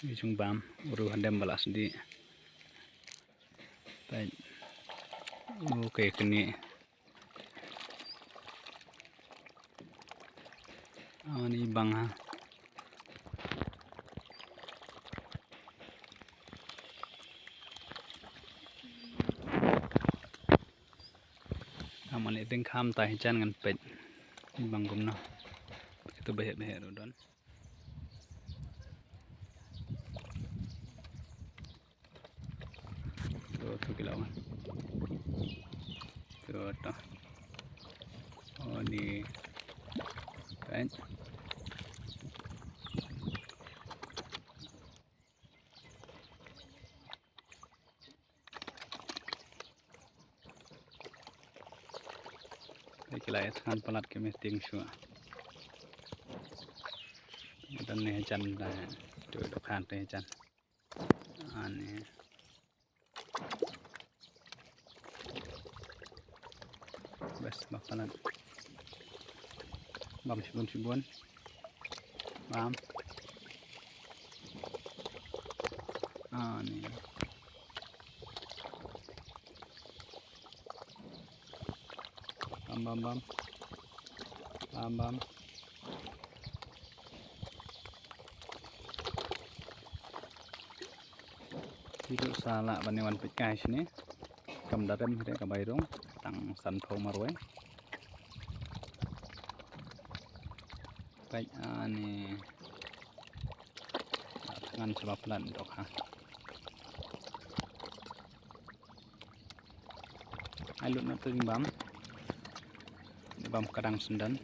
ujung bam uru handam balas di baik oke kini ini bang ha aman itu kham tai chan ngan pet bang gumno itu behe rodon tuh kilawan tuh oh di kan kilai kan pelat ke meeting semua dan nih chan dah tuh dokan teh chan aneh bas bakalan bam sibun bam aneh bam hidup salah banewan pekai sini kam datem kita kabairong tang sanpau marwai baik ani ngan sebab pelan dok ha alut na bam kadang sendan